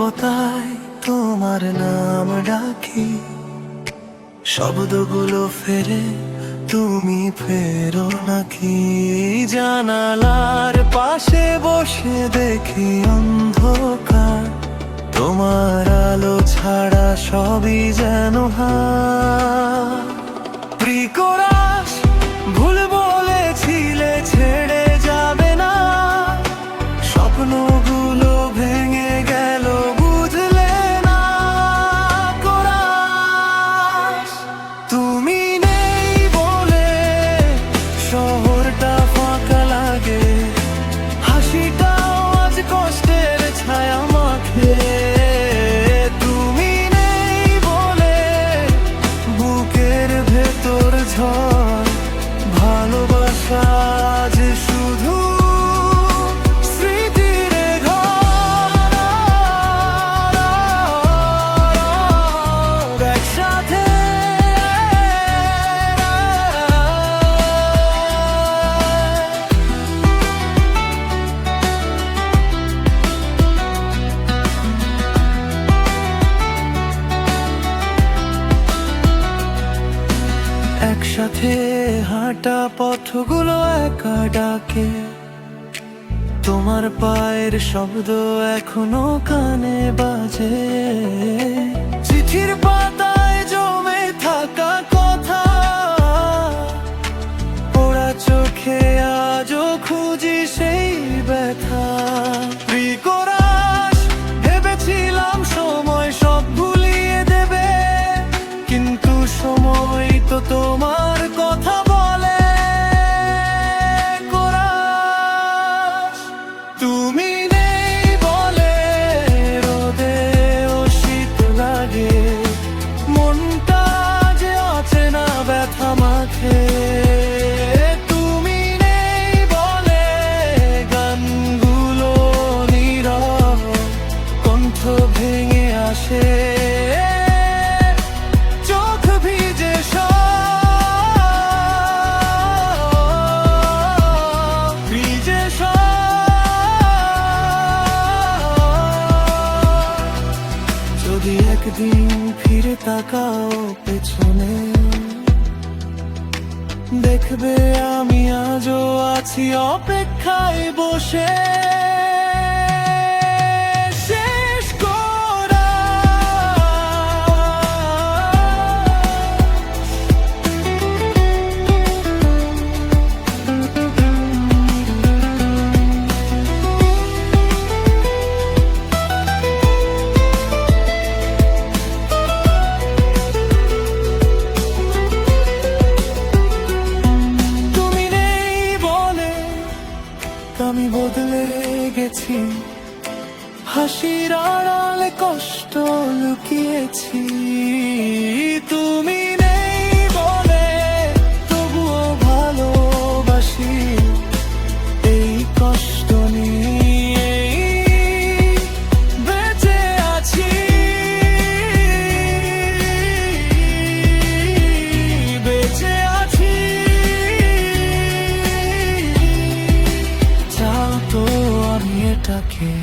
নীরবতায় তোমার নাম ডাকি, শব্দগুলো ফেরে তুমি ফেরো নাকি। জানালার পাশে বসে দেখি অন্ধকার, তোমার আলো ছাড়া সবই যেন হার। প্রিকরাস ভুল বলেছিলে ছেড়ে যাবে না, স্বপ্নগুলো ভেঙে গেল বুঝলে না। কোরাস তুমি নেই বলে শহরটা ফাঁকা লাগে, হাসিটাও আজ কষ্টের ছায়া মাখে। তুমি নেই বলে বুকের ভেতর ঝড়, ভালোবাসা আজ শুধু স্মৃতির ঘর। একসাথে একসাথে হাঁটা পথগুলো একা ডাকে, তোমার পায়ের শব্দ এখনো কানে বাজে। চিঠির পাতায় জমে থাকা কথা, পোড়া চোখে আজও খুঁজি সেই ব্যথা। প্রিকরাস ভেবেছিলাম সময় সব ভুলিয়ে দেবে, কিন্তু সময় তো তোমার কথা বলে। কোরাস তুমি নেই বলে রোদেও শীত লাগে, মনটা যে অচেনা ব্যথা মাখে। তুমি নেই বলে গানগুলো নীরব, কণ্ঠ ভেঙে আসে, চোখ ভিজে ভিজে যদি একদিন ফিরে তাকাও পেছনে, দেখবে আমি আজও আছি অপেক্ষায় বসে। শেষ করা আমি বদলে গেছি, হাসির আড়ালে কষ্ট লুকিয়েছি। তুমি নেই বলে তবুও ভালোবাসি, এই কষ্ট নিয়েই বেঁচে আছি। বেঁচে আছি, চাও তো আমি এটাকে।